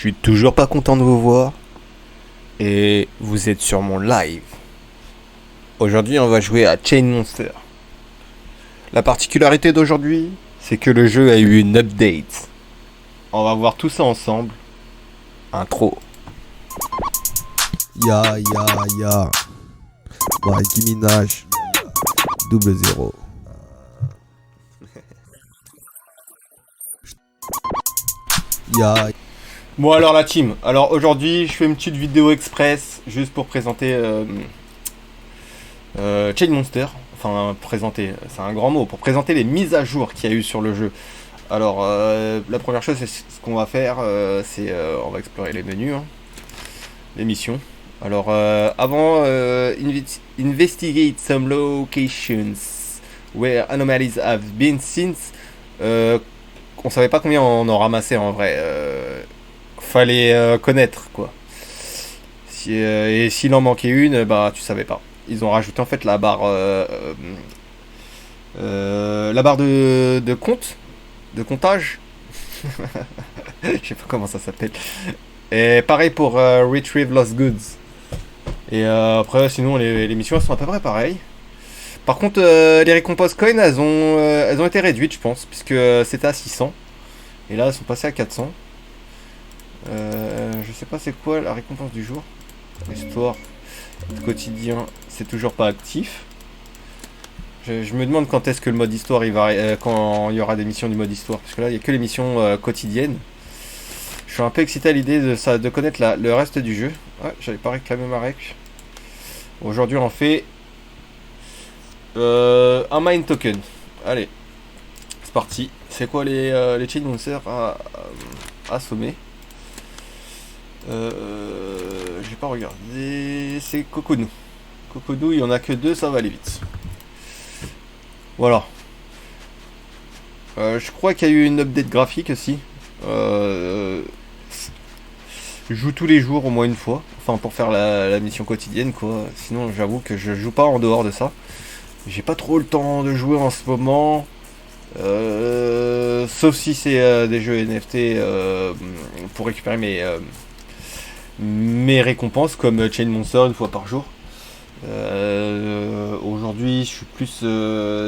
suis toujours pas content de vous voir. Et vous êtes sur mon live. Aujourd'hui, on va jouer à Chain Monster. La particularité d'aujourd'hui, c'est que le jeu a eu une update. On va voir tout ça ensemble. Intro. Ya, ya, ya. Nicki Minaj. 00. Ya. Bon alors la team. Alors aujourd'hui, je fais une petite vidéo express juste pour présenter Chain Monster. Enfin, présenter, c'est un grand mot. Pour présenter les mises à jour qu'il y a eu sur le jeu. Alors, la première chose, c'est ce qu'on va faire, on va explorer les menus, hein, les missions. Alors, avant, investigate some locations where anomalies have been seen. On savait pas combien on en ramassait en vrai. Fallait connaître quoi. Et s'il en manquait une, bah tu savais pas. Ils ont rajouté en fait la barre de compte, de comptage. Je sais pas comment ça s'appelle. Et pareil pour Retrieve Lost Goods. Et après, sinon, les missions elles sont à peu près pareilles. Par contre, les récompenses coin, elles ont été réduites, je pense, puisque c'était à 600. Et là, elles sont passées à 400. Je sais pas c'est quoi la récompense du jour. Histoire quotidien, c'est toujours pas actif. Je me demande quand est-ce que le mode histoire quand il y aura des missions du mode histoire, parce que là il y a que les missions quotidiennes. Je suis un peu excité à l'idée de connaître le reste du jeu. Ouais, j'avais pas réclamé ma rec. Aujourd'hui on fait un mine token. Allez, c'est parti. C'est quoi les chain monsters à assommer? J'ai pas regardé. C'est Cocodou. Cocodou, il y en a que 2, ça va aller vite. Voilà. Je crois qu'il y a eu une update graphique aussi. Je joue tous les jours au moins une fois. Enfin, pour faire la mission quotidienne, quoi. Sinon, j'avoue que je joue pas en dehors de ça. J'ai pas trop le temps de jouer en ce moment. Sauf si c'est des jeux NFT pour récupérer mes récompenses comme Chain Monster une fois par jour. Aujourd'hui, je suis plus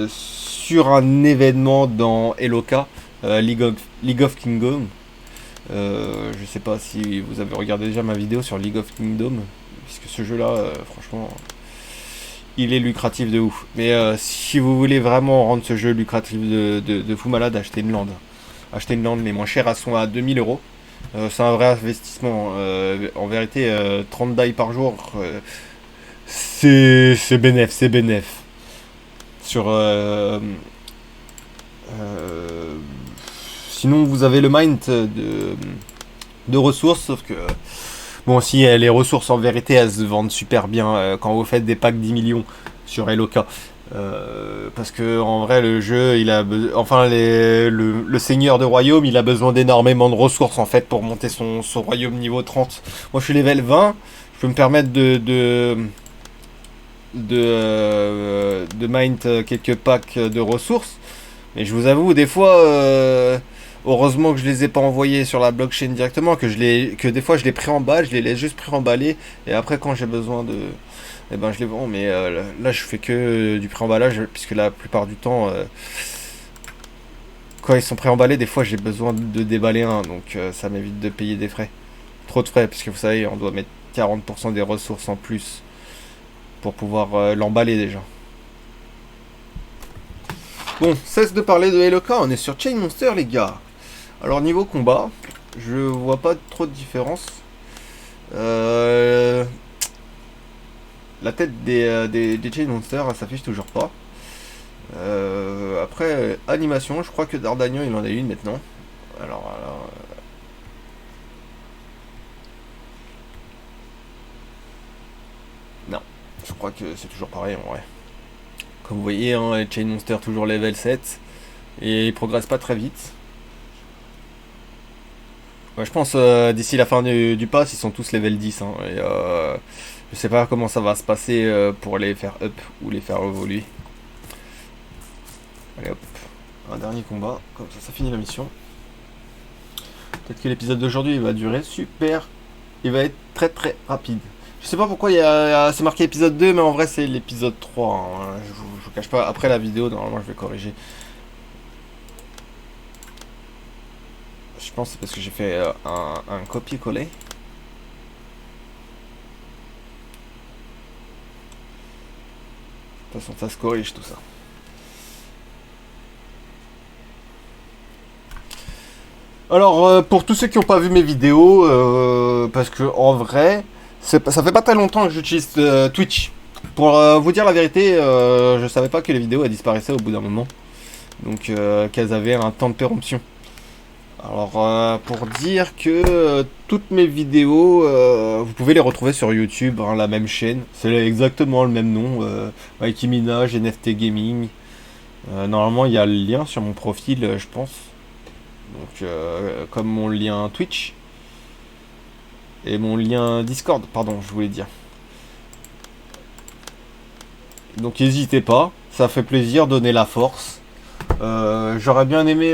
sur un événement dans Eloka, League of Kingdom. Je sais pas si vous avez regardé déjà ma vidéo sur League of Kingdom, puisque ce jeu-là, franchement, il est lucratif de ouf. Mais si vous voulez vraiment rendre ce jeu lucratif de fou malade, achetez une land. Achetez une land, les moins chères, elles sont à 2000 euros. C'est un vrai investissement. En vérité, 30 die par jour, c'est bénéf, c'est bénéf. Sur sinon, vous avez le mind de ressources, sauf que bon, si les ressources en vérité elles se vendent super bien quand vous faites des packs 10 millions sur Eloka. Parce que en vrai le jeu le seigneur de royaume il a besoin d'énormément de ressources en fait pour monter son royaume niveau 30. Moi je suis level 20, je peux me permettre de mine quelques packs de ressources, mais je vous avoue des fois heureusement que je les ai pas envoyés sur la blockchain directement, que des fois je les préemballe, je les laisse juste préemballer et après quand j'ai besoin eh ben je les vends. Mais là je fais que du préemballage puisque la plupart du temps quand ils sont préemballés des fois j'ai besoin de déballer un, donc ça m'évite de payer des frais, trop de frais, puisque vous savez on doit mettre 40% des ressources en plus pour pouvoir l'emballer déjà. Bon, cesse de parler de Eloka, on est sur Chain Monster les gars. Alors niveau combat, je vois pas trop de différence. La tête des Chain Monsters, elle s'affiche toujours pas. Après, animation, je crois que D'Artagnan il en a une maintenant. Alors non, je crois que c'est toujours pareil en vrai. Comme vous voyez, hein, les Chain Monster toujours level 7. Et ils progressent pas très vite. Ouais, je pense d'ici la fin du pass, ils sont tous level 10. Hein, et je sais pas comment ça va se passer pour les faire up ou les faire évoluer. Allez hop, un dernier combat, comme ça finit la mission. Peut-être que l'épisode d'aujourd'hui il va durer super. Il va être très très rapide. Je sais pas pourquoi c'est marqué épisode 2, mais en vrai c'est l'épisode 3, hein. Je vous cache pas, après la vidéo, normalement je vais corriger. Je pense que c'est parce que j'ai fait un copier-coller. De toute façon ça se corrige tout ça. Alors pour tous ceux qui n'ont pas vu mes vidéos, parce que en vrai, ça fait pas très longtemps que j'utilise Twitch. Pour vous dire la vérité, je savais pas que les vidéos elles disparaissaient au bout d'un moment. Donc qu'elles avaient un temps de péremption. Alors pour dire que toutes mes vidéos, vous pouvez les retrouver sur YouTube, hein, la même chaîne. C'est exactement le même nom, Mikey Minaj, NFT Gaming. Normalement il y a le lien sur mon profil, je pense. Donc comme mon lien Twitch. Et mon lien Discord, pardon, je voulais dire. Donc n'hésitez pas, ça fait plaisir, donnez la force. J'aurais bien aimé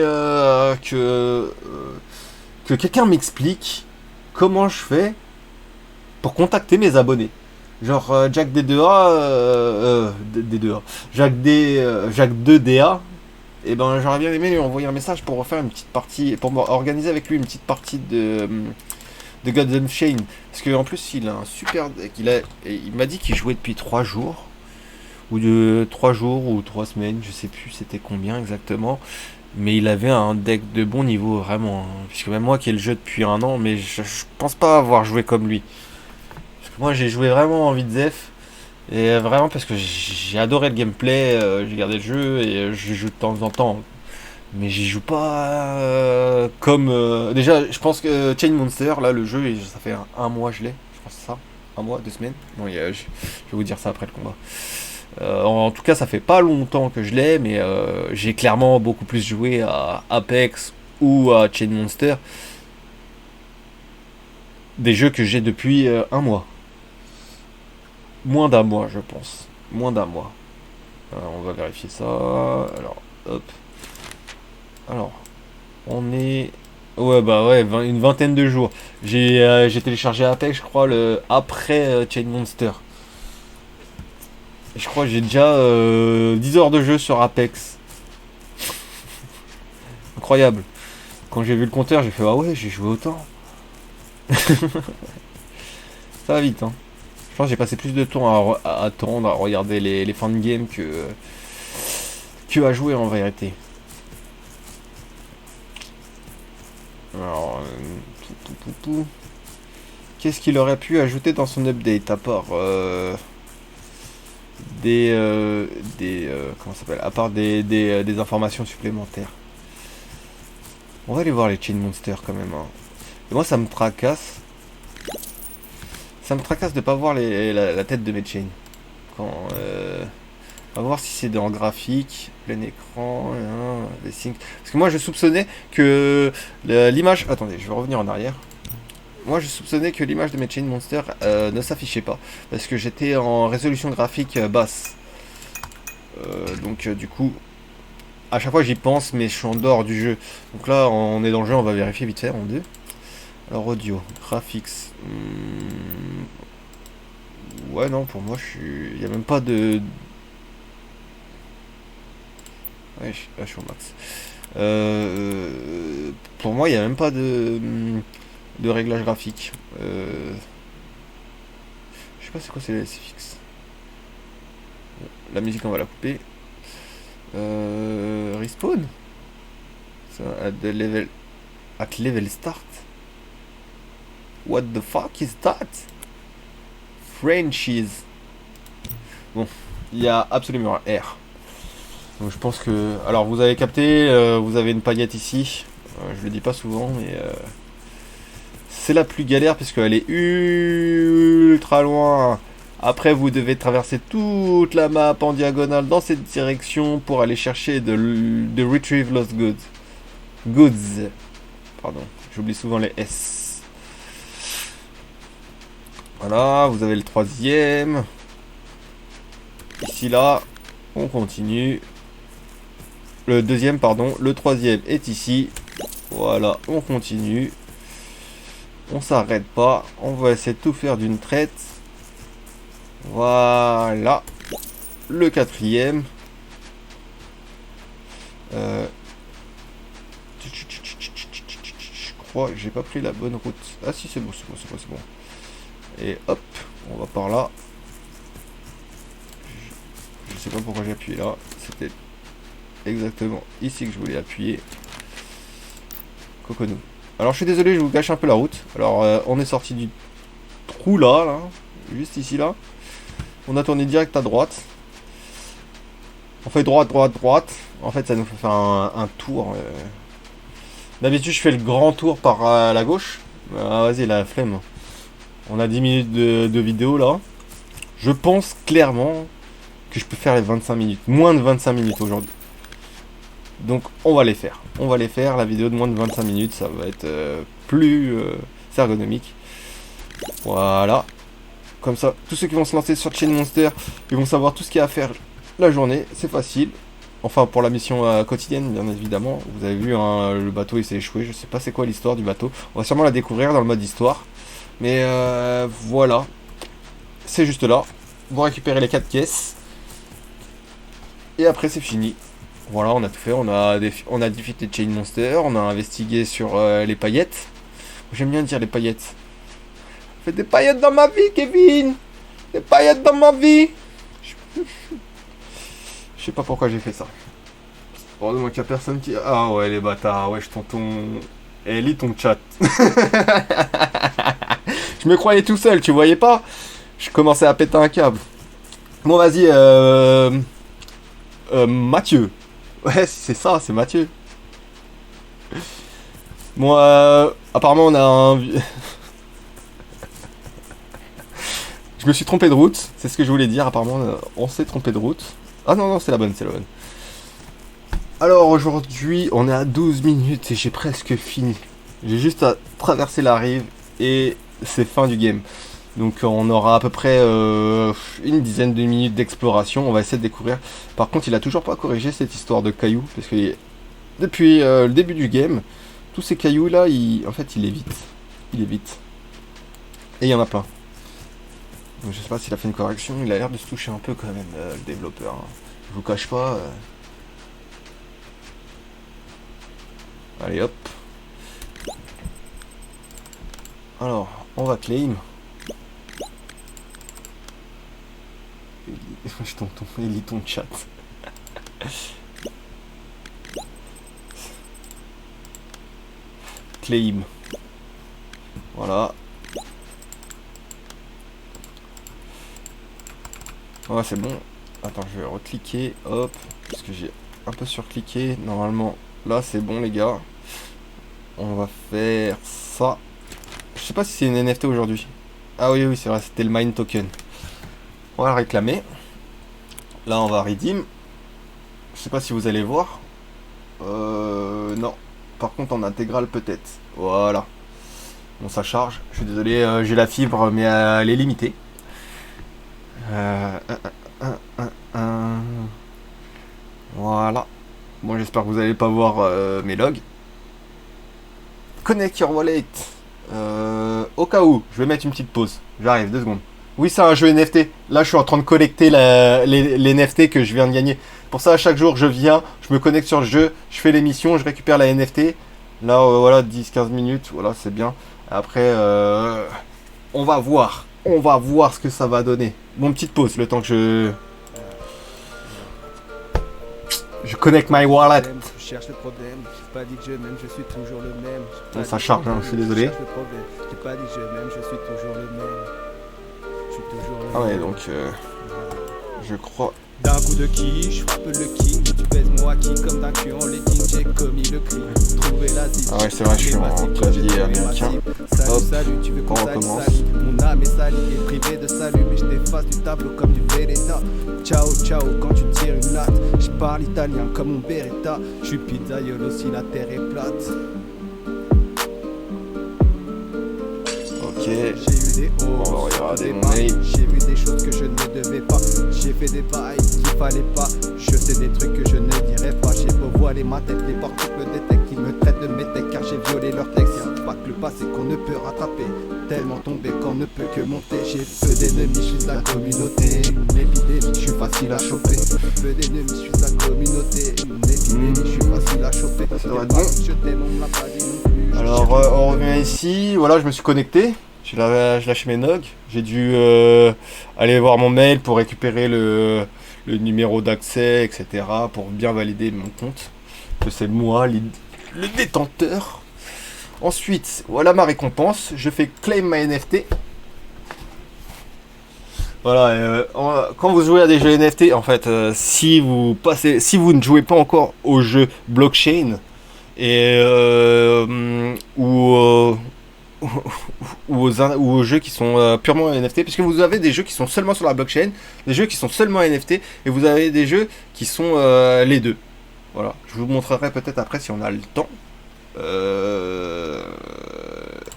que quelqu'un m'explique comment je fais pour contacter mes abonnés. Genre Jack D2A, D2A, Jack 2DA. Et ben j'aurais bien aimé lui envoyer un message pour refaire une petite partie, pour organiser avec lui une petite partie de Gods Unchained. Parce qu'en plus il a un super deck. Il m'a dit qu'il jouait depuis 3 jours. Ou de 3 jours ou 3 semaines, je sais plus c'était combien exactement. Mais il avait un deck de bon niveau, vraiment, hein. Puisque même moi qui ai le jeu depuis un an, mais je pense pas avoir joué comme lui. Parce que moi j'ai joué vraiment en Vidzef. Et vraiment parce que j'ai adoré le gameplay, j'ai gardé le jeu et je joue de temps en temps. Mais j'y joue pas comme... déjà, je pense que Chain Monster, là, le jeu, ça fait un mois je l'ai. Je pense que c'est ça. Un mois, 2 semaines. Non, je vais vous dire ça après le combat. En tout cas, ça fait pas longtemps que je l'ai, mais j'ai clairement beaucoup plus joué à Apex ou à Chain Monster. Des jeux que j'ai depuis un mois. Moins d'un mois, je pense. Moins d'un mois. On va vérifier ça. Alors, hop. Alors, on est... Ouais, bah ouais, une vingtaine de jours. J'ai téléchargé Apex, je crois, après Chain Monster. Et je crois que j'ai déjà 10 heures de jeu sur Apex. Incroyable. Quand j'ai vu le compteur, j'ai fait ah ouais, j'ai joué autant. Ça va vite, hein. Je pense que j'ai passé plus de temps à attendre, à regarder les fins de game que à jouer en vérité. Alors, qu'est-ce qu'il aurait pu ajouter dans son update à part comment ça s'appelle, à part des informations supplémentaires. On va aller voir les Chain Monster quand même, hein. Et moi ça me tracasse. Ça me tracasse de pas voir la tête de mes chains. Quand on va voir si c'est en graphique, plein écran, des signes. Parce que moi je soupçonnais que l'image. Attendez, je vais revenir en arrière. Moi je soupçonnais que l'image de mes Chain Monster ne s'affichait pas. Parce que j'étais en résolution graphique basse. Donc du coup, à chaque fois j'y pense, mais je suis en dehors du jeu. Donc là on est dans le jeu, on va vérifier vite fait en deux. Alors audio, graphics. Ouais non, pour moi il n'y a même pas de... Ouais, je suis au max. Pour moi il n'y a même pas de réglage graphique. Je sais pas c'est quoi, c'est fixe. La musique on va la couper. Respawn. So, at level start. What the fuck is that? Frenchies. Bon, il y a absolument un R. Donc je pense que... Alors vous avez capté, vous avez une paillette ici. Je le dis pas souvent, mais... c'est la plus galère puisqu'elle est ultra loin. Après vous devez traverser toute la map en diagonale dans cette direction pour aller chercher de Retrieve Lost Goods. Goods. Pardon, j'oublie souvent les S. Voilà, vous avez le troisième. Ici là, on continue. Le deuxième, pardon. Le troisième est ici. Voilà, on continue. On s'arrête pas. On va essayer de tout faire d'une traite. Voilà. Le quatrième. Je crois que j'ai pas pris la bonne route. Ah si, c'est bon, c'est bon, c'est bon, c'est bon. Et hop, on va par là. Je sais pas pourquoi j'ai appuyé là. C'était exactement ici que je voulais appuyer. Coconou. Alors je suis désolé, je vous gâche un peu la route. Alors on est sorti du trou là, juste ici là. On a tourné direct à droite. On fait droite, droite, droite. En fait ça nous fait faire un tour. D'habitude je fais le grand tour par la gauche. Ah, vas-y, la flemme. On a 10 minutes de vidéo là. Je pense clairement que je peux faire les 25 minutes. Moins de 25 minutes aujourd'hui. Donc on va les faire. On va les faire. La vidéo de moins de 25 minutes, ça va être plus ergonomique. Voilà. Comme ça, tous ceux qui vont se lancer sur Chain Monster, ils vont savoir tout ce qu'il y a à faire la journée. C'est facile. Enfin pour la mission quotidienne, bien évidemment. Vous avez vu, hein, le bateau il s'est échoué. Je sais pas c'est quoi l'histoire du bateau. On va sûrement la découvrir dans le mode histoire. Mais voilà. C'est juste là. Vous récupérez les 4 caisses. Et après c'est fini. Voilà, on a tout fait. On a défité Chain Monster. On a investigué sur les paillettes. J'aime bien dire les paillettes. Fais des paillettes dans ma vie, Kevin. Des paillettes dans ma vie. Je sais pas pourquoi j'ai fait ça. Heureusement qu'il y a personne qui... Ah ouais, les bâtards. Ouais, je tonton... Eh, lis ton chat. Je me croyais tout seul, tu voyais pas? Je commençais à péter un câble. Bon, vas-y, Mathieu. Ouais, c'est ça, c'est Mathieu. Bon, apparemment, on a un... Je me suis trompé de route, c'est ce que je voulais dire. Apparemment, on s'est trompé de route. Ah non, non, c'est la bonne, c'est la bonne. Alors, aujourd'hui, on est à 12 minutes et j'ai presque fini. J'ai juste à traverser la rive et c'est fin du game. Donc, on aura à peu près une dizaine de minutes d'exploration. On va essayer de découvrir. Par contre, il a toujours pas corrigé cette histoire de cailloux. Parce que depuis le début du game, tous ces cailloux-là, en fait, il évite. Il évite. Et il y en a plein. Donc, je sais pas s'il a fait une correction. Il a l'air de se toucher un peu quand même, le développeur. Je vous cache pas. Allez, hop. Alors, on va claim. Je t'entends, lis ton chat. Claim. Voilà. Ouais, c'est bon. Attends, je vais recliquer. Hop. Parce que j'ai un peu surcliqué. Normalement, là, c'est bon, les gars. On va faire ça. Je sais pas si c'est une NFT aujourd'hui. Ah oui, oui, c'est vrai, c'était le mine token. On va le réclamer. Là, on va redeem. Je sais pas si vous allez voir. Non. Par contre, en intégrale, peut-être. Voilà. Bon, ça charge. Je suis désolé, j'ai la fibre, mais elle est limitée. Voilà. Bon, j'espère que vous n'allez pas voir mes logs. Connect your wallet. Au cas où, je vais mettre une petite pause. J'arrive, 2 secondes. Oui, c'est un jeu NFT. Là, je suis en train de collecter les NFT que je viens de gagner. Pour ça, à chaque jour, je viens, je me connecte sur le jeu, je fais les missions, je récupère la NFT. Là, voilà, 10-15 minutes, voilà, c'est bien. Après, on va voir. On va voir ce que ça va donner. Bon, petite pause, le temps que je connecte my wallet. Je cherche le problème, j'ai pas dit que je m'aime, je suis toujours le même. Bon, ça charge, hein, je suis désolé. J'ai pas dit que je m'aime, je suis toujours le même. Je suis toujours le même. Ah ouais, donc, je crois... D'un coup de qui, je frappe le king. Tu baises moi qui comme d'un cul en letting. J'ai commis le crime. Trouver la zip. Ah ouais, c'est vrai, je suis en clavier américain. Hop, Salut, tu veux qu'on on recommence. mon âme est salie et privée de salut. Mais je t'efface du tableau comme du Véleta. Ciao, ciao, quand tu tires une latte. Je parle italien comme mon Beretta. Je suis pizzaiolo si la terre est plate. Ok. J'ai eu vu des hauts, On va regarder des mon bas. mail. J'ai vu des choses que je ne devais pas. J'ai fait des bails qu'il fallait pas. Je sais des trucs que je ne dirais pas. J'ai beau voiler ma tête, les portes me détectent. Ils me traitent de métèque car j'ai violé leur texte. Y'a pas que le passé qu'on ne peut rattraper. Tellement tombé qu'on ne peut que monter. J'ai peu d'ennemis, je suis de la communauté. Une épidémie, je suis facile à choper. Peu d'ennemis, je suis de la communauté. Une épidémie, je suis facile à choper. Ça doit être bon. Je t'aime, on me l'a pas dit non plus. Alors on revient ici, voilà, je me suis connecté, j'ai lâché mes nogs, j'ai dû aller voir mon mail pour récupérer le numéro d'accès, etc. pour bien valider mon compte, que c'est moi le détenteur. Ensuite, voilà ma récompense, je fais claim my NFT. Voilà, quand vous jouez à des jeux NFT, en fait, si vous ne jouez pas encore aux jeux blockchain, et ou aux jeux qui sont purement NFT, puisque vous avez des jeux qui sont seulement sur la blockchain, des jeux qui sont seulement NFT, et vous avez des jeux qui sont les deux. Voilà, je vous montrerai peut-être après si on a le temps.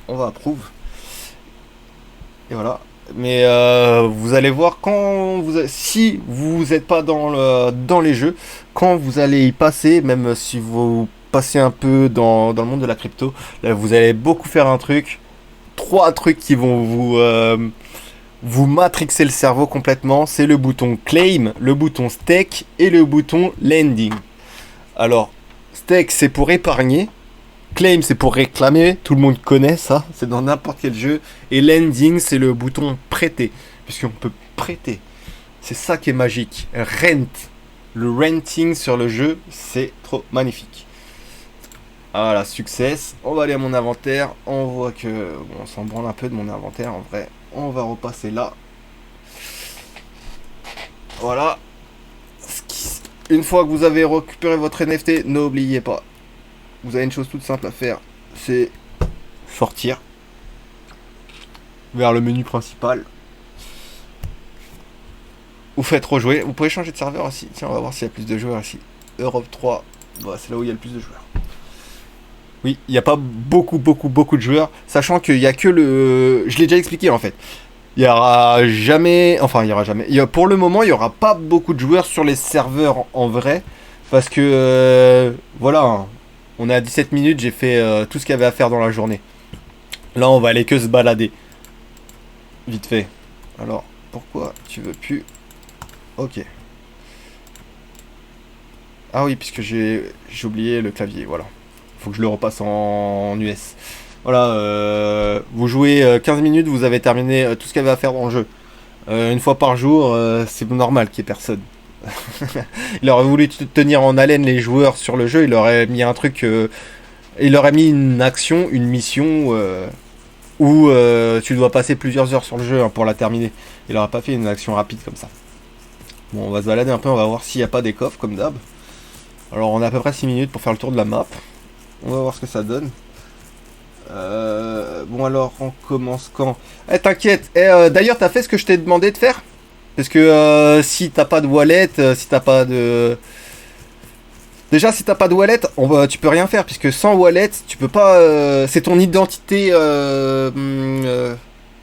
On va approuve. Et voilà. Mais vous allez voir si vous n'êtes pas dans les jeux, quand vous allez y passer, même si vous passez un peu dans le monde de la crypto, là, vous allez beaucoup faire trois trucs qui vont vous matrixer le cerveau complètement. C'est le bouton claim, le bouton stake et le bouton lending. Alors, stake c'est pour épargner. Claim, c'est pour réclamer, tout le monde connaît ça, c'est dans n'importe quel jeu. Et lending, c'est le bouton prêter, puisqu'on peut prêter. C'est ça qui est magique. Rent, le renting sur le jeu, c'est trop magnifique. Voilà, success. On va aller à mon inventaire. On voit que, bon, on s'en branle un peu de mon inventaire en vrai. On va repasser là. Voilà. Une fois que vous avez récupéré votre NFT, n'oubliez pas. Vous avez une chose toute simple à faire, c'est sortir vers le menu principal. Vous faites rejouer. Vous pouvez changer de serveur aussi. Tiens, on va voir s'il y a plus de joueurs ici. Europe 3, bah, c'est là où il y a le plus de joueurs. Oui, il n'y a pas beaucoup de joueurs, sachant qu'il n'y a que le... Je l'ai déjà expliqué en fait. Il y aura jamais... Enfin, il y aura jamais... Pour le moment, il n'y aura pas beaucoup de joueurs sur les serveurs en vrai. Parce que... voilà... Hein. On est à 17 minutes, j'ai fait tout ce qu'il y avait à faire dans la journée. Là, on va aller que se balader. Vite fait. Alors, pourquoi tu veux plus... Ok. Ah oui, puisque j'ai oublié le clavier, voilà. Faut que je le repasse en US. Voilà, vous jouez 15 minutes, vous avez terminé tout ce qu'il y avait à faire dans le jeu. Une fois par jour, c'est normal qu'il n'y ait personne. Il aurait voulu tenir en haleine les joueurs sur le jeu, il aurait mis un truc, il aurait mis une action, une mission où tu dois passer plusieurs heures sur le jeu hein, pour la terminer. Il aurait pas fait une action rapide comme ça. Bon, on va se balader un peu, on va voir s'il n'y a pas des coffres comme d'hab. Alors on a à peu près 6 minutes pour faire le tour de la map. On va voir ce que ça donne. Bon alors on commence quand? Eh t'inquiète, d'ailleurs t'as fait ce que je t'ai demandé de faire? Parce que si t'as pas de wallet, si t'as pas de... Déjà si t'as pas de wallet, tu peux rien faire, puisque sans wallet, tu peux pas... c'est ton identité... oh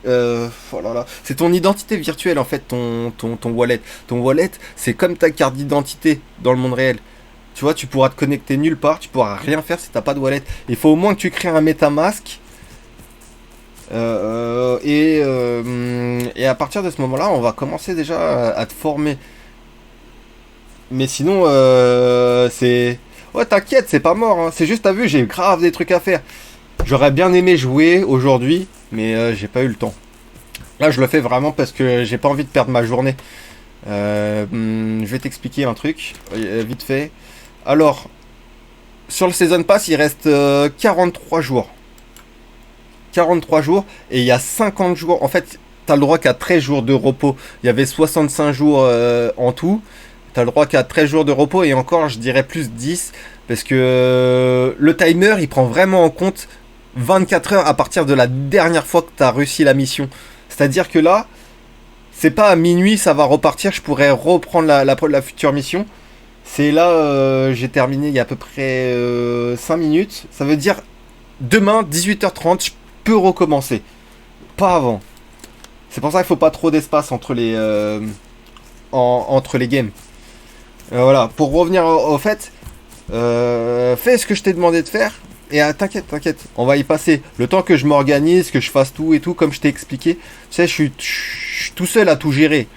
là là. C'est ton identité virtuelle en fait, ton wallet. Ton wallet, c'est comme ta carte d'identité dans le monde réel. Tu vois, tu pourras te connecter nulle part, tu pourras rien faire si t'as pas de wallet. Il faut au moins que tu crées un MetaMask. Et à partir de ce moment-là, on va commencer déjà à te former. Mais sinon, c'est... Ouais, t'inquiète, c'est pas mort. Hein. C'est juste, t'as vu, j'ai grave des trucs à faire. J'aurais bien aimé jouer aujourd'hui, mais j'ai pas eu le temps. Là, je le fais vraiment parce que j'ai pas envie de perdre ma journée. Je vais t'expliquer un truc, vite fait. Alors, sur le Season Pass, il reste 43 jours. 43 jours et il y a 50 jours. En fait, tu as le droit qu'à 13 jours de repos. Il y avait 65 jours en tout. Tu as le droit qu'à 13 jours de repos et encore, je dirais plus 10 parce que le timer, il prend vraiment en compte 24 heures à partir de la dernière fois que tu as réussi la mission. C'est-à-dire que là, c'est pas à minuit, ça va repartir. Je pourrais reprendre la future mission. C'est là, j'ai terminé il y a à peu près 5 minutes. Ça veut dire demain, 18h30, je peux recommencer. Pas avant. C'est pour ça qu'il faut pas trop d'espace entre entre les games. Voilà, pour revenir au fait, fais ce que je t'ai demandé de faire. Et t'inquiète, on va y passer. Le temps que je m'organise, que je fasse tout et tout, comme je t'ai expliqué. Tu sais, je suis tout seul à tout gérer.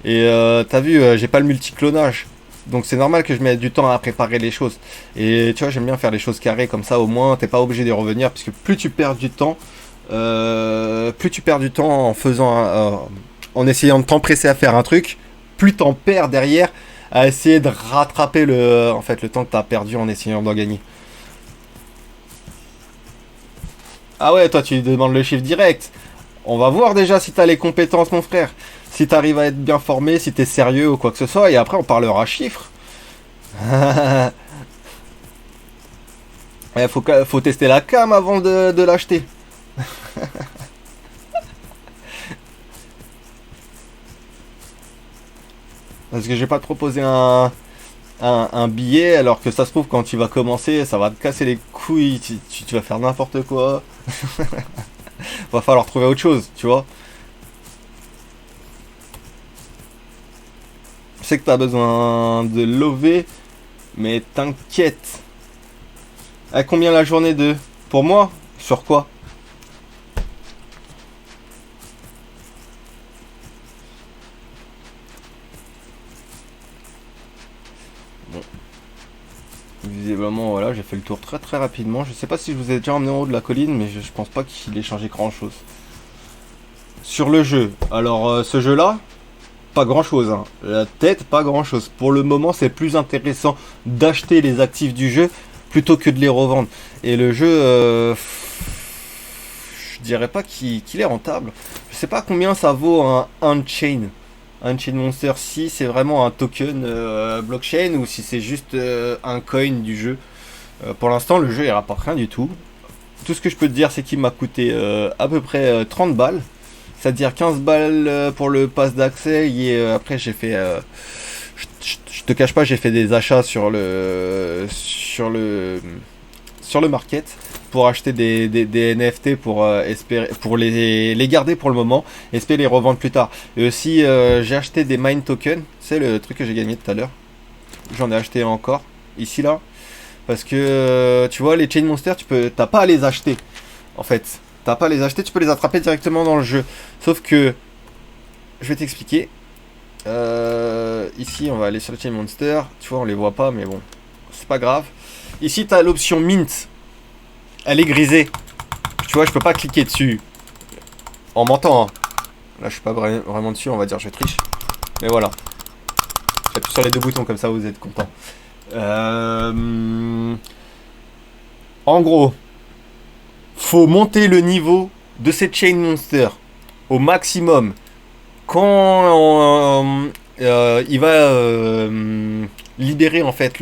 Et t'as vu, j'ai pas le multiclonage. Donc c'est normal que je mette du temps à préparer les choses. Et tu vois, j'aime bien faire les choses carrées, comme ça au moins t'es pas obligé d'y revenir. Puisque plus tu perds du temps, en faisant, en essayant de t'empresser à faire un truc, plus t'en perds derrière à essayer de rattraper le temps que t'as perdu en essayant d'en gagner. Ah ouais, toi tu demandes le chiffre direct. On va voir déjà si t'as les compétences, mon frère. Si t'arrives à être bien formé, si t'es sérieux ou quoi que ce soit. Et après, on parlera chiffres. Faut tester la cam avant de l'acheter. Parce que je vais pas te proposer un billet alors que ça se trouve quand tu vas commencer, ça va te casser les couilles. Tu vas faire n'importe quoi. Va falloir trouver autre chose, tu vois. Je sais que t'as besoin de lever, mais t'inquiète. À combien la journée de... Pour moi? Sur quoi? Bon. Visiblement, voilà, j'ai fait le tour très très rapidement. Je sais pas si je vous ai déjà emmené en haut de la colline, mais je pense pas qu'il ait changé grand chose. Sur le jeu, alors ce jeu là, pas grand chose, hein. La tête, pas grand chose. Pour le moment, c'est plus intéressant d'acheter les actifs du jeu plutôt que de les revendre. Et le jeu, je dirais pas qu'il est rentable. Je sais pas combien ça vaut un Unchained. Unchained Monster, si c'est vraiment un token blockchain ou si c'est juste un coin du jeu. Pour l'instant, le jeu il rapporte rien du tout. Tout ce que je peux te dire, c'est qu'il m'a coûté à peu près 30 balles. C'est-à-dire 15 balles pour le pass d'accès. Et après, j'ai fait... je te cache pas, j'ai fait des achats sur le market pour acheter des NFT pour espérer pour les garder pour le moment, espérer les revendre plus tard. Et aussi j'ai acheté des mine tokens, c'est le truc que j'ai gagné tout à l'heure. J'en ai acheté encore ici là parce que tu vois les chain monsters, t'as pas à les acheter en fait. T'as pas à les acheter, tu peux les attraper directement dans le jeu. Sauf que je vais t'expliquer. Ici on va aller sur le chain monster, tu vois on les voit pas mais bon, c'est pas grave. Ici tu as l'option mint. Elle est grisée. Tu vois, je peux pas cliquer dessus. En mentant. Hein. Là, je suis pas vraiment dessus, on va dire, je triche. Mais voilà. J'appuie sur les deux boutons, comme ça, vous êtes content. En gros, faut monter le niveau de cette chain monster au maximum. Quand il va libérer, en fait,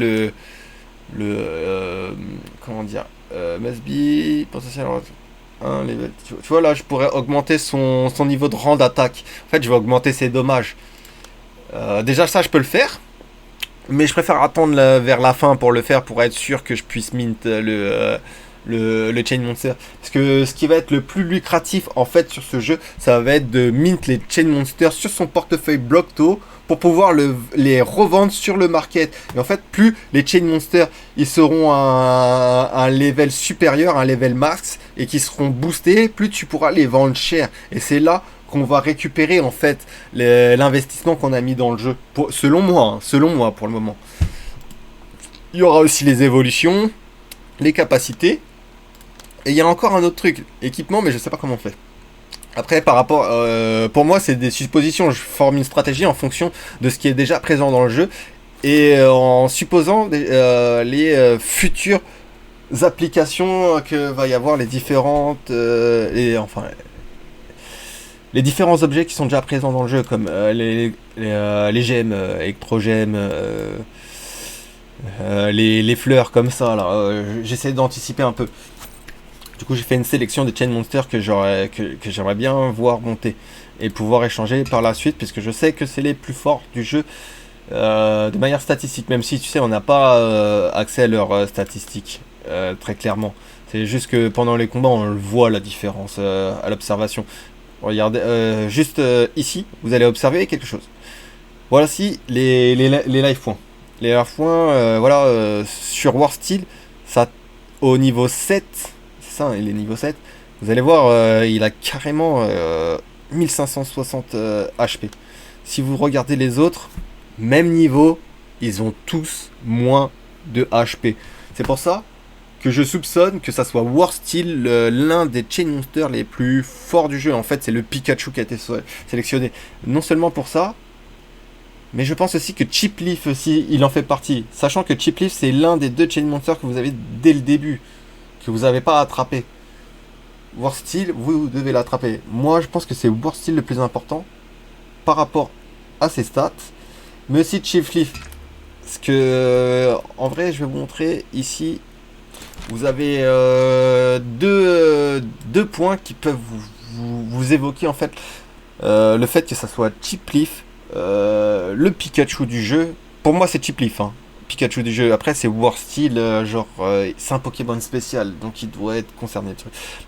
comment dire, must be potentiel un level. Tu vois là je pourrais augmenter son niveau de rang d'attaque. En fait je vais augmenter ses dommages. Déjà ça je peux le faire. Mais je préfère attendre vers la fin pour le faire pour être sûr que je puisse mint le chain monster. Parce que ce qui va être le plus lucratif en fait sur ce jeu, ça va être de mint les chain monsters sur son portefeuille Blockto pour pouvoir les revendre sur le market. Et en fait, plus les chain monsters ils seront à un level supérieur, un level max, et qui seront boostés, plus tu pourras les vendre cher. Et c'est là qu'on va récupérer en fait l'investissement qu'on a mis dans le jeu. Selon moi pour le moment. Il y aura aussi les évolutions, les capacités. Et il y a encore un autre truc, équipement, mais je sais pas comment on fait. Après, par rapport, pour moi, c'est des suppositions. Je forme une stratégie en fonction de ce qui est déjà présent dans le jeu et en supposant les futures applications que va y avoir les différentes, les différents objets qui sont déjà présents dans le jeu, comme les gemmes, électrogemmes, les fleurs comme ça. Là, j'essaie d'anticiper un peu. Du coup, j'ai fait une sélection des chain monsters que j'aimerais bien voir monter et pouvoir échanger par la suite, puisque je sais que c'est les plus forts du jeu de manière statistique, même si tu sais, on n'a pas accès à leurs statistiques très clairement. C'est juste que pendant les combats, on le voit la différence à l'observation. Regardez, juste ici, vous allez observer quelque chose. Voici les life points. Les life points, voilà, sur War Steel, ça, au niveau 7, c'est ça, il est niveau 7. Vous allez voir, il a carrément 1560 HP. Si vous regardez les autres, même niveau, ils ont tous moins de HP. C'est pour ça que je soupçonne que ça soit War Steel, l'un des Chain Monsters les plus forts du jeu. En fait, c'est le Pikachu qui a été sélectionné. Non seulement pour ça, mais je pense aussi que Chip Leaf aussi, il en fait partie. Sachant que Chip Leaf, c'est l'un des 2 Chain Monsters que vous avez dès le début, que vous n'avez pas attrapé. War Steel, vous devez l'attraper. Moi, je pense que c'est War Steel le plus important par rapport à ses stats, mais aussi Chip Leaf. Parce que, en vrai, je vais vous montrer ici. Vous avez deux points qui peuvent vous évoquer en fait le fait que ça soit Chip Leaf, le Pikachu du jeu. Pour moi, c'est Chip Leaf, hein. Pikachu du jeu. Après, c'est War Steel, c'est un Pokémon spécial, donc il doit être concerné.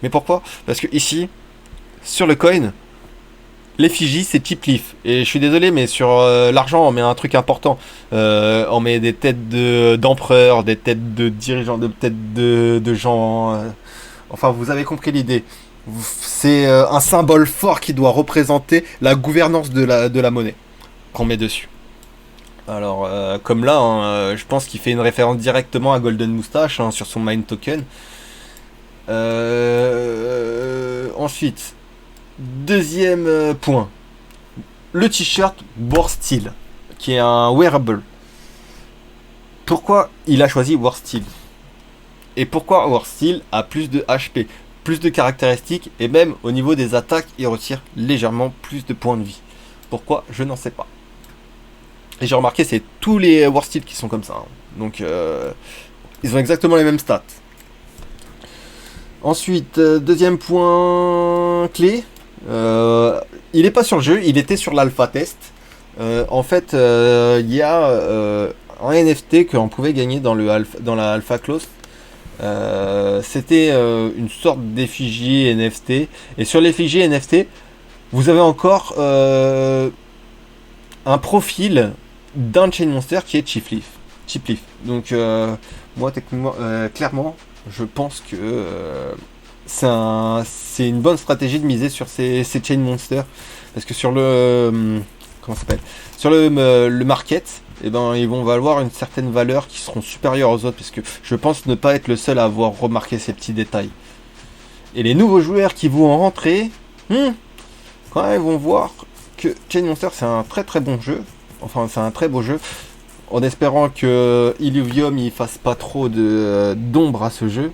Mais pourquoi? Parce que ici, sur le coin, l'effigie c'est Chip Leaf. Et je suis désolé, mais sur l'argent, on met un truc important. On met des têtes d'empereurs, des têtes de dirigeants, des têtes de gens. Enfin, vous avez compris l'idée. C'est un symbole fort qui doit représenter la gouvernance de la monnaie qu'on met dessus. Alors, comme là, hein, je pense qu'il fait une référence directement à Golden Moustache, hein, sur son Mind Token. Ensuite, deuxième point, le t-shirt War Steel, qui est un wearable. Pourquoi il a choisi War Steel? Et pourquoi War Steel a plus de HP, plus de caractéristiques, et même au niveau des attaques, il retire légèrement plus de points de vie? Pourquoi? Je n'en sais pas. Et j'ai remarqué, c'est tous les War Steel qui sont comme ça, hein. Donc, ils ont exactement les mêmes stats. Ensuite, deuxième point clé. Il n'est pas sur le jeu, il était sur l'alpha test. En fait, il y a un NFT qu'on pouvait gagner dans la alpha close. C'était une sorte d'effigie NFT. Et sur l'effigie NFT, vous avez encore un profil d'un Chain Monster qui est Chip Leaf. Donc, moi, techniquement, clairement, je pense que c'est une bonne stratégie de miser sur ces Chain Monsters. Parce que sur le comment ça s'appelle, sur le market, eh ben, ils vont valoir une certaine valeur qui seront supérieures aux autres. Parce que je pense ne pas être le seul à avoir remarqué ces petits détails. Et les nouveaux joueurs qui vont rentrer, quand même, ils vont voir que Chain Monster, c'est un très très bon jeu. Enfin, c'est un très beau jeu. En espérant que Illuvium il fasse pas trop d'ombre à ce jeu.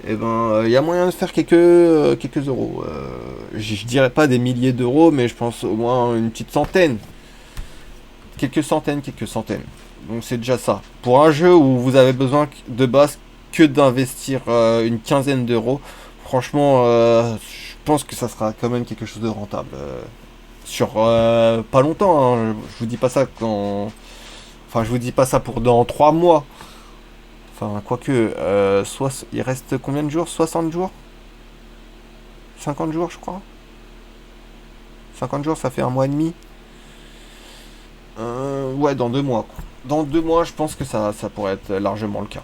Et ben, il y a moyen de faire quelques euros. Je dirais pas des milliers d'euros, mais je pense au moins une petite centaine. Quelques centaines. Donc c'est déjà ça. Pour un jeu où vous avez besoin de base que d'investir une quinzaine d'euros, franchement, je pense que ça sera quand même quelque chose de rentable. Sur pas longtemps, hein. Je vous dis pas ça quand... Enfin, je vous dis pas ça pour dans 3 mois. Enfin, quoique, il reste combien de jours? 60 jours? 50 jours, je crois. 50 jours, ça fait un mois et demi. Ouais, dans 2 mois, quoi. Dans 2 mois, je pense que ça pourrait être largement le cas.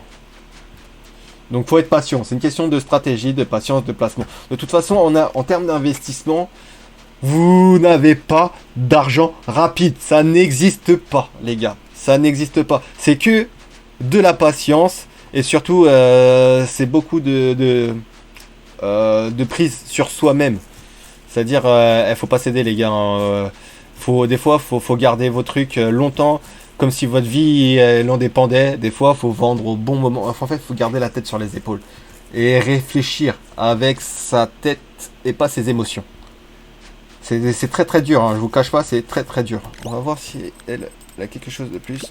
Donc, faut être patient. C'est une question de stratégie, de patience, de placement. De toute façon, en termes d'investissement, vous n'avez pas d'argent rapide. Ça n'existe pas, les gars. Ça n'existe pas. C'est que de la patience. Et surtout, c'est beaucoup de prise sur soi-même. C'est-à-dire, il faut pas céder, les gars, hein. Des fois, faut garder vos trucs longtemps, comme si votre vie elle en dépendait. Des fois, faut vendre au bon moment. Enfin, en fait, faut garder la tête sur les épaules. Et réfléchir avec sa tête et pas ses émotions. C'est très très dur, hein. Je vous cache pas, c'est très très dur. On va voir si elle a quelque chose de plus.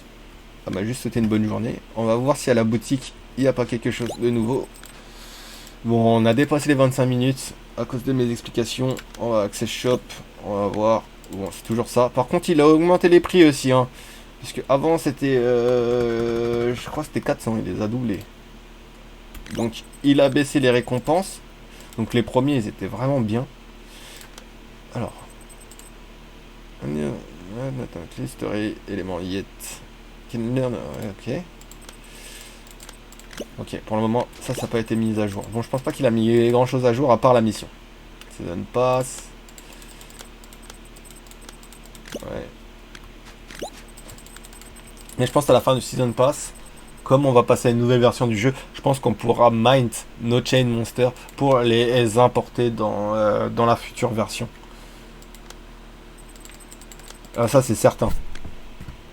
Elle m'a juste souhaité une bonne journée. On va voir si à la boutique, il n'y a pas quelque chose de nouveau. Bon, on a dépassé les 25 minutes à cause de mes explications. On va Access Shop, on va voir. Bon, c'est toujours ça. Par contre, il a augmenté les prix aussi, hein. Puisque avant, c'était... je crois que c'était 400, il les a doublés. Donc, il a baissé les récompenses. Donc, les premiers, ils étaient vraiment bien. Alors. History, élément yet. Ok. Ok, pour le moment, ça n'a pas été mis à jour. Bon, je pense pas qu'il a mis grand chose à jour à part la mission. Season Pass. Ouais. Mais je pense qu'à la fin du Season Pass, comme on va passer à une nouvelle version du jeu, je pense qu'on pourra mint nos Chain Monsters pour les importer dans la future version. Ça, c'est certain.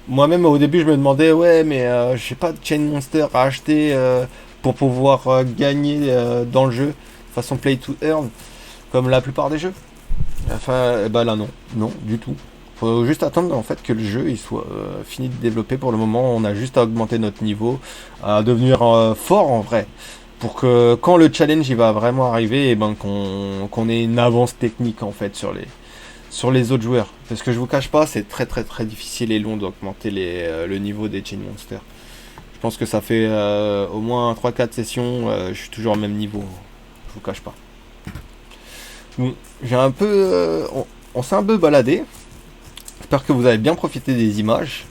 Moi-même, au début, je me demandais, ouais, mais j'ai pas de Chain Monster à acheter pour pouvoir gagner dans le jeu, façon Play to Earn, comme la plupart des jeux. Enfin, bah là, non. Non, du tout. Faut juste attendre en fait que le jeu il soit fini de développer. Pour le moment, on a juste à augmenter notre niveau, à devenir fort en vrai, pour que quand le challenge il va vraiment arriver, et ben qu'on ait une avance technique en fait sur les autres joueurs. Parce que je vous cache pas, c'est très très très difficile et long d'augmenter le niveau des Chain Monsters. Je pense que ça fait au moins 3-4 sessions, je suis toujours au même niveau. Je vous cache pas. Bon, j'ai un peu, on s'est un peu baladé. J'espère que vous avez bien profité des images.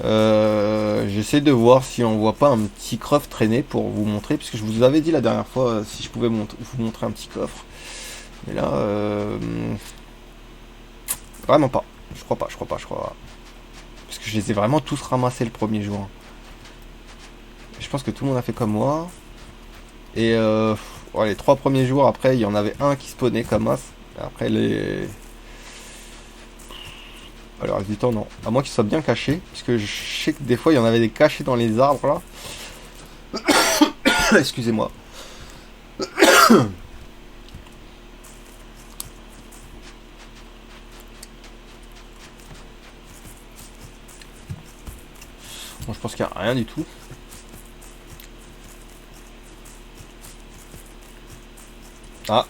J'essaie de voir si on voit pas un petit coffre traîner pour vous montrer, puisque je vous avais dit la dernière fois si je pouvais vous montrer un petit coffre. Mais là, vraiment pas. Je crois pas. Parce que je les ai vraiment tous ramassés le premier jour. Je pense que tout le monde a fait comme moi. Et les 3 premiers jours après, il y en avait un qui spawnait comme as. Après les... Alors, du temps, non. À moins qu'il soit bien caché. Puisque je sais que des fois, il y en avait des cachés dans les arbres, là. Excusez-moi. Bon, je pense qu'il n'y a rien du tout. Ah.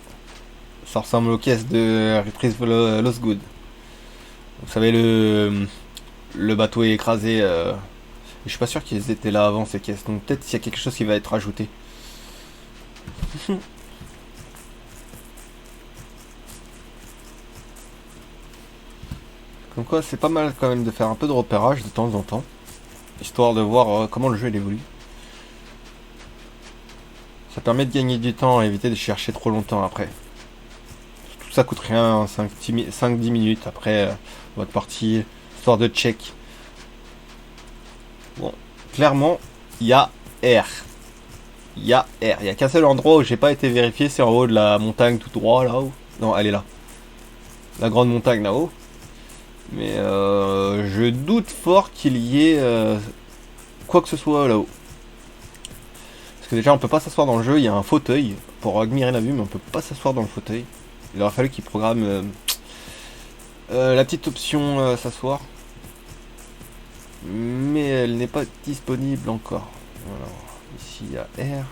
Ça ressemble aux caisses de Reprise Lost Good. Vous savez, le bateau est écrasé. Je suis pas sûr qu'ils étaient là avant ces caisses. Donc peut-être s'il y a quelque chose qui va être ajouté. Comme quoi, c'est pas mal quand même de faire un peu de repérage de temps en temps. Histoire de voir comment le jeu il évolue. Ça permet de gagner du temps et éviter de chercher trop longtemps après. Tout ça coûte rien, 5-10 minutes après votre partie, histoire de check. Bon, clairement, il y a R. Il y a qu'un seul endroit où j'ai pas été vérifié, c'est en haut de la montagne tout droit là-haut. Non, elle est là. La grande montagne là-haut. Mais je doute fort qu'il y ait quoi que ce soit là-haut. Parce que déjà on peut pas s'asseoir dans le jeu, il y a un fauteuil pour admirer la vue, mais on peut pas s'asseoir dans le fauteuil. Il aurait fallu qu'il programme la petite option s'asseoir. Mais elle n'est pas disponible encore. Alors, ici il y a R.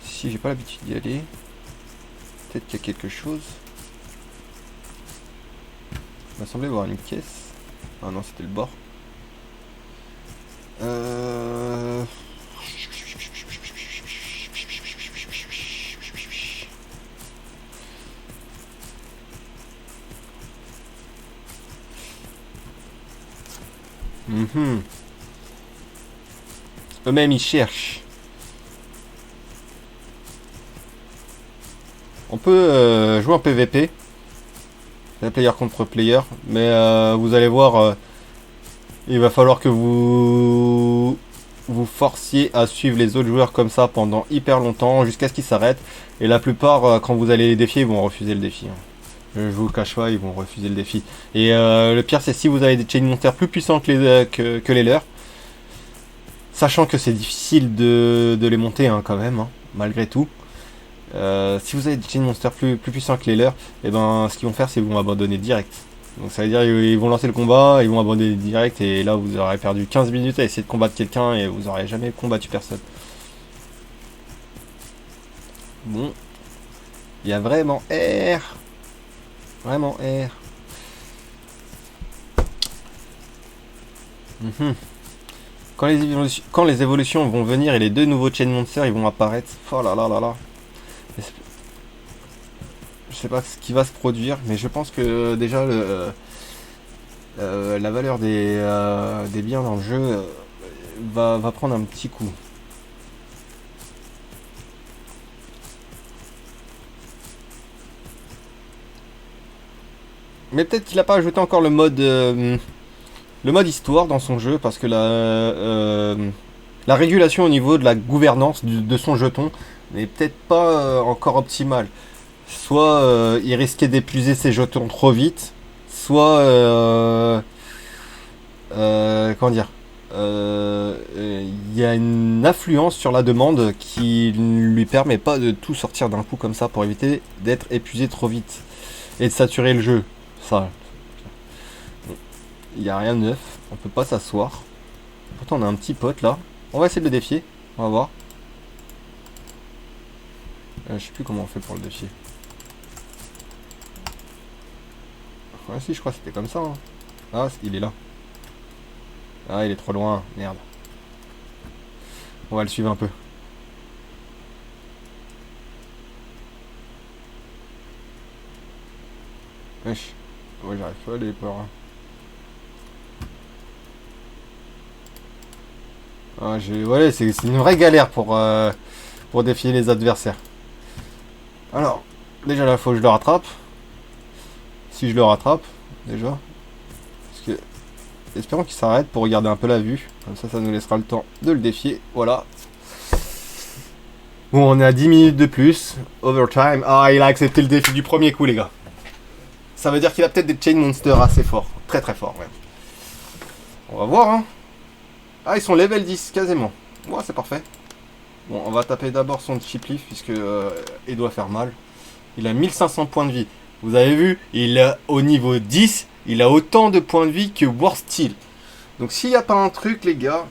Si j'ai pas l'habitude d'y aller. Peut-être qu'il y a quelque chose. Il m'a semblé voir une caisse. Ah non, c'était le bord. Eux-mêmes ils cherchent. On peut jouer en PVP. Player contre player. Mais vous allez voir, il va falloir que vous forciez à suivre les autres joueurs comme ça pendant hyper longtemps jusqu'à ce qu'ils s'arrêtent. Et la plupart, quand vous allez les défier, ils vont refuser le défi. Je vous le cache pas, ils vont refuser le défi. Et le pire, c'est si vous avez des Chain Monsters plus puissants que les leurs. Sachant que c'est difficile de les monter quand même, malgré tout. Si vous avez des Chain Monsters plus puissants que les leurs, et ben ce qu'ils vont faire, c'est qu'ils vont abandonner direct. Donc ça veut dire ils vont lancer le combat, ils vont abandonner direct, et là vous aurez perdu 15 minutes à essayer de combattre quelqu'un et vous aurez jamais combattu personne. Bon. Il y a vraiment R. Vraiment R. Quand les évolutions vont venir et les 2 nouveaux Chain Monsters ils vont apparaître. Oh là là là là. Je sais pas ce qui va se produire, mais je pense que déjà la valeur des biens dans le jeu va prendre un petit coup. Mais peut-être qu'il n'a pas ajouté encore le mode histoire dans son jeu, parce que la régulation au niveau de la gouvernance de son jeton n'est peut-être pas encore optimale. Soit il risquait d'épuiser ses jetons trop vite, soit comment dire, il y a une influence sur la demande qui ne lui permet pas de tout sortir d'un coup comme ça pour éviter d'être épuisé trop vite et de saturer le jeu. Ça, il n'y a rien de neuf, on peut pas s'asseoir. Pourtant on a un petit pote là, on va essayer de le défier, on va voir. Je sais plus comment on fait pour le défier. Ouais, si, je crois que c'était comme ça. Hein. Ah, il est là. Ah, il est trop loin. Merde. On va le suivre un peu. Wesh. Ouais, j'arrive pas à aller par là. Ah, ouais, c'est une vraie galère pour défier les adversaires. Alors, déjà là, faut que je le rattrape. Si je le rattrape, déjà. Parce que, espérons qu'il s'arrête pour regarder un peu la vue. Comme ça nous laissera le temps de le défier. Voilà. Bon, on est à 10 minutes de plus. Overtime. Ah, il a accepté le défi du premier coup, les gars. Ça veut dire qu'il a peut-être des chain monsters assez forts. Très très forts, même. On va voir, hein. Ah, ils sont level 10, quasiment. Ouais, c'est parfait. Bon, on va taper d'abord son chip leaf, puisque il doit faire mal. Il a 1500 points de vie. Vous avez vu, il est au niveau 10. Il a autant de points de vie que War Steel. Donc s'il n'y a pas un truc, les gars,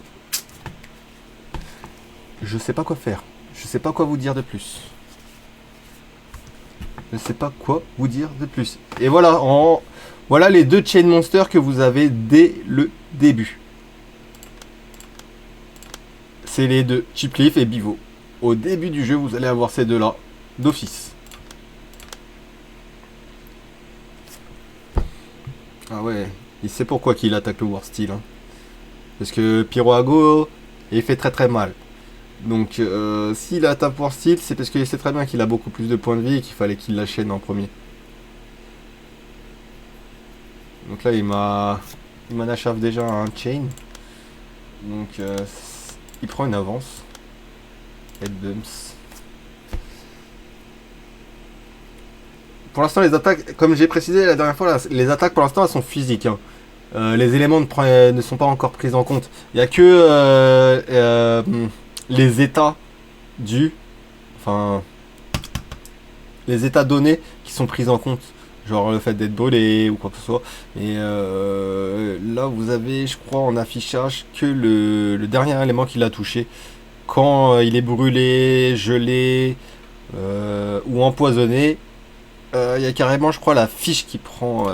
je sais pas quoi faire. Je sais pas quoi vous dire de plus. Je sais pas quoi vous dire de plus. Et voilà, voilà les deux chain monsters que vous avez dès le début. C'est les deux, Chip Leaf et Bivo. Au début du jeu, vous allez avoir ces deux-là, d'office. Ah ouais, il sait pourquoi qu'il attaque le War Steel. Hein. Parce que Pyroago, il fait très très mal. Donc s'il attaque War Steel, c'est parce qu'il sait très bien qu'il a beaucoup plus de points de vie et qu'il fallait qu'il la chaîne en premier. Donc là, il m'en achève déjà un chain. Donc il prend une avance. Head bumps. Pour l'instant, les attaques, comme j'ai précisé la dernière fois, là, les attaques pour l'instant elles sont physiques. Hein. Les éléments ne sont pas encore pris en compte. Il n'y a que les états les états donnés qui sont pris en compte. Genre le fait d'être brûlé ou quoi que ce soit. Et là, vous avez, je crois, en affichage que le dernier élément qu'il a touché. Quand il est brûlé, gelé ou empoisonné, il y a carrément, je crois, la fiche qui prend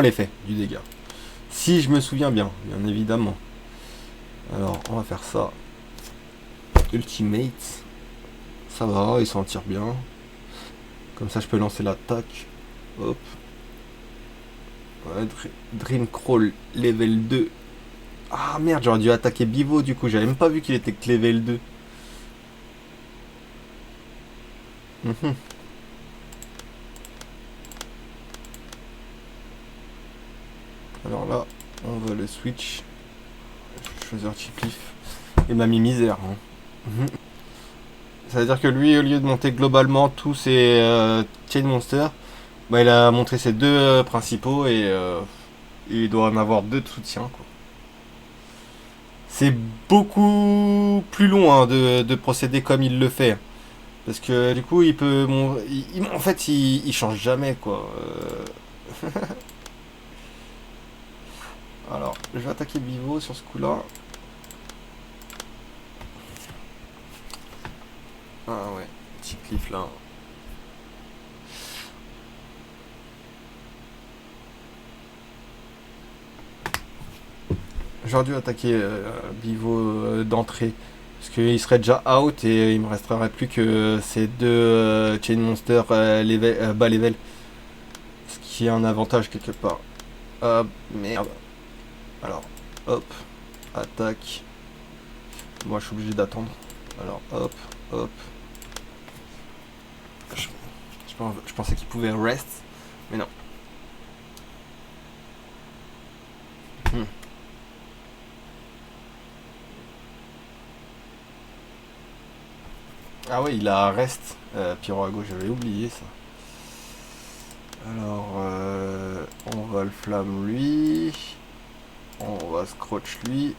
l'effet du dégât. Si je me souviens bien évidemment. Alors, on va faire ça. Ultimate. Ça va, il s'en tire bien. Comme ça, je peux lancer l'attaque. Hop. Ouais, Dream Crawl, level 2. Ah merde, j'aurais dû attaquer Bivo du coup. J'avais même pas vu qu'il était que level 2. Alors là, on va le switch. Je vais choisir Chip Leaf. Il m'a mis misère. Hein. Ça veut dire que lui, au lieu de monter globalement tous ses chain monsters, bah, il a montré ses deux principaux et il doit en avoir deux de soutien. C'est beaucoup plus long hein, de procéder comme il le fait. Parce que du coup, il peut. En fait, il change jamais quoi. Alors, je vais attaquer Bivo sur ce coup-là. Ah ouais, petit cliff là. J'aurais dû attaquer Bivo d'entrée. Parce qu'il serait déjà out et il me resterait plus que ces deux Chain Monster bas level. Ce qui est un avantage quelque part. Merde. Alors, hop, attaque. Moi je suis obligé d'attendre. Alors, hop, hop. Je pensais qu'il pouvait rest, mais non. Ah oui, il a rest. Pyro à gauche, j'avais oublié ça. Alors, on va le flamme lui. On va scrotch lui.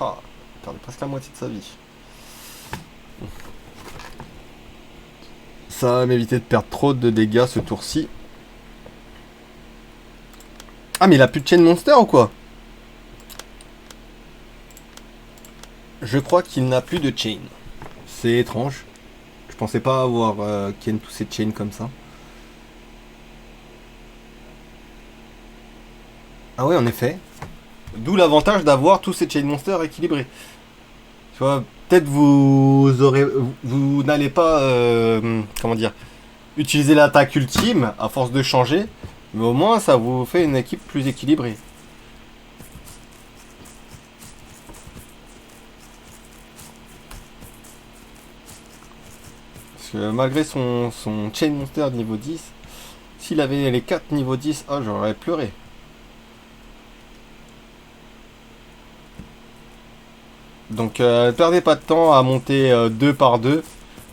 Ah, il perd presque la moitié de sa vie. Ça va m'éviter de perdre trop de dégâts ce tour-ci. Ah, mais il a plus de chain monster ou quoi? Je crois qu'il n'a plus de chain. C'est étrange. Je pensais pas avoir Ken tous ces chains comme ça. Ah ouais, en effet. D'où l'avantage d'avoir tous ces chain monsters équilibrés. Tu vois, peut-être vous n'allez pas, comment dire, utiliser l'attaque ultime à force de changer, mais au moins ça vous fait une équipe plus équilibrée. Parce que malgré son chain monster niveau 10, s'il avait les 4 niveau 10, ah, j'aurais pleuré. Donc ne perdez pas de temps à monter 2 par 2.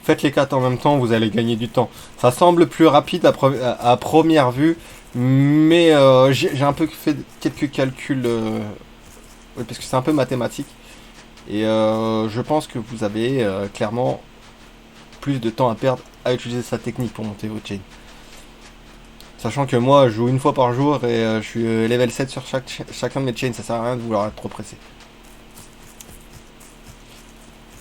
Faites les 4 en même temps, vous allez gagner du temps. Ça semble plus rapide à première vue, mais j'ai un peu fait quelques calculs, oui, parce que c'est un peu mathématique. Et je pense que vous avez clairement plus de temps à perdre à utiliser sa technique pour monter votre chain. Sachant que moi, je joue une fois par jour et je suis level 7 sur chacun de mes chains, ça sert à rien de vouloir être trop pressé.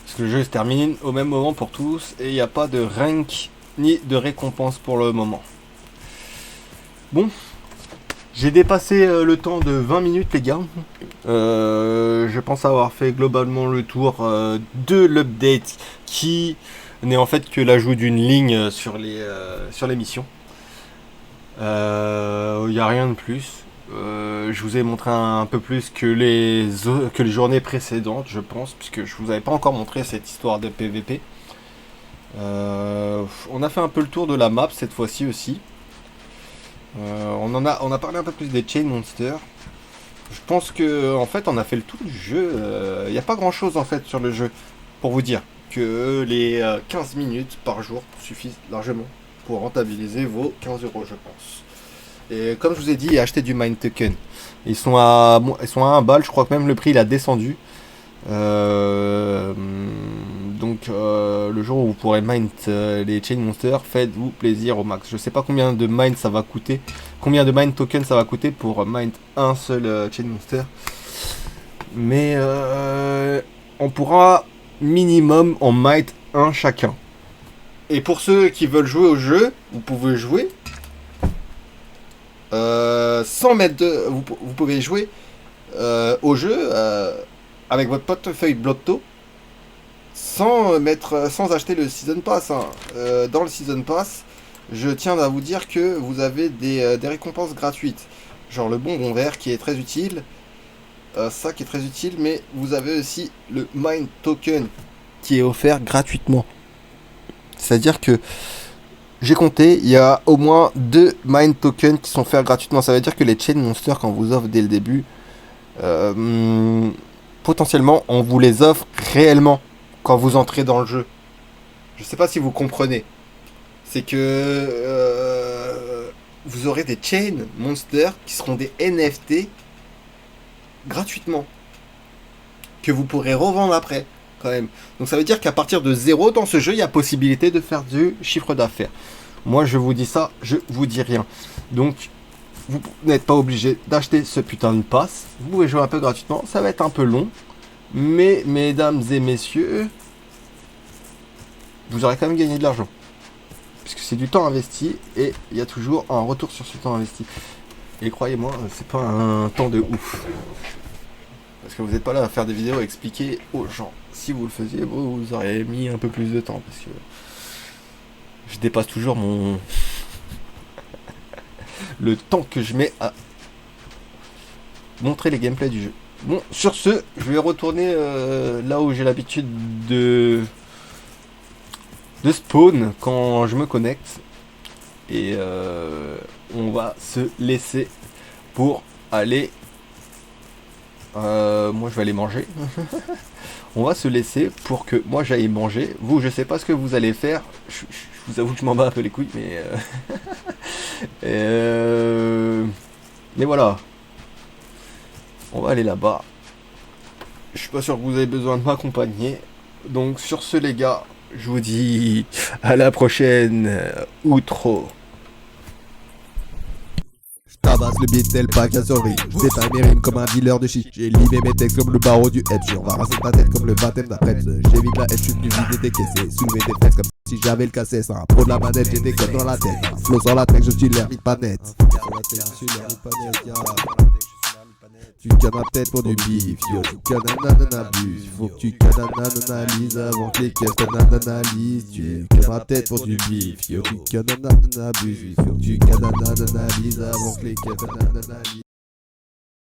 Parce que le jeu se termine au même moment pour tous et il n'y a pas de rank ni de récompense pour le moment. Bon, j'ai dépassé le temps de 20 minutes les gars. Je pense avoir fait globalement le tour de l'update qui n'est en fait que l'ajout d'une ligne sur les missions. Il n'y a rien de plus. Je vous ai montré un peu plus que les journées précédentes, je pense, puisque je vous avais pas encore montré cette histoire de PVP. On a fait un peu le tour de la map cette fois-ci aussi. On a parlé un peu plus des Chain Monsters. Je pense que en fait on a fait le tour du jeu. Il n'y a pas grand chose en fait sur le jeu pour vous dire que les 15 minutes par jour suffisent largement pour rentabiliser vos 15 €, je pense. Et comme je vous ai dit, achetez du Mind Token. Ils sont à 1 balle, je crois que même le prix il a descendu. Donc le jour où vous pourrez mine les Chain Monsters, faites-vous plaisir au max. Je sais pas combien de mine ça va coûter, combien de Mind Token ça va coûter pour mine un seul Chain Monster. Mais on pourra minimum en mine un chacun. Et pour ceux qui veulent jouer au jeu, vous pouvez jouer. Sans mettre de... Vous pouvez jouer au jeu avec votre portefeuille Blotto sans acheter le Season Pass. Hein. Dans le Season Pass, je tiens à vous dire que vous avez des récompenses gratuites. Genre le bonbon vert qui est très utile. Ça qui est très utile, mais vous avez aussi le Mind Token qui est offert gratuitement. C'est-à-dire que j'ai compté, il y a au moins 2 Mind Tokens qui sont offerts gratuitement. Ça veut dire que les Chain Monsters, quand on vous offre dès le début, potentiellement, on vous les offre réellement quand vous entrez dans le jeu. Je sais pas si vous comprenez. C'est que vous aurez des Chain Monsters qui seront des NFT gratuitement. Que vous pourrez revendre après. Quand même. Donc ça veut dire qu'à partir de 0 dans ce jeu, il y a possibilité de faire du chiffre d'affaires. Moi je vous dis ça, je vous dis rien. Donc vous n'êtes pas obligé d'acheter ce putain de pass. Vous pouvez jouer un peu gratuitement, ça va être un peu long. Mais mesdames et messieurs, vous aurez quand même gagné de l'argent. Puisque c'est du temps investi et il y a toujours un retour sur ce temps investi. Et croyez-moi, c'est pas un temps de ouf. Parce que vous n'êtes pas là à faire des vidéos à expliquer aux gens. Si vous le faisiez, vous auriez mis un peu plus de temps. Parce que je dépasse toujours le temps que je mets à montrer les gameplays du jeu. Bon, sur ce, je vais retourner là où j'ai l'habitude de spawn quand je me connecte. Et on va se laisser pour aller... moi je vais aller manger. On va se laisser pour que moi j'aille manger. Vous, je sais pas ce que vous allez faire. Je vous avoue que je m'en bats un peu les couilles, mais... mais voilà. On va aller là-bas. Je suis pas sûr que vous avez besoin de m'accompagner. Donc sur ce les gars, je vous dis à la prochaine. Outro. Tabasse le beat tel pas qu'à survie. J'détaille mes rimes comme un dealer de shit. J'ai livré mes textes comme le barreau du hedge. On va raser ta tête comme le baptême d'après. J'évite la haine, je suis venu vider tes caissés. Soulever des fesses comme si j'avais le cassé. C'est un pro de la manette, j'ai des codes dans la tête. Un flow sur la tête, je suis l'hermite pas net. Tu cannes ma tête pour du bif, yo. Tu cannes abuse. Faut que tu cannes analyse avant que les caisses t'analysent. Tu cannes ma tête pour du bif, yo. Tu cannes abuse. Faut que tu cannes analyse avant que les caisses t'analysent.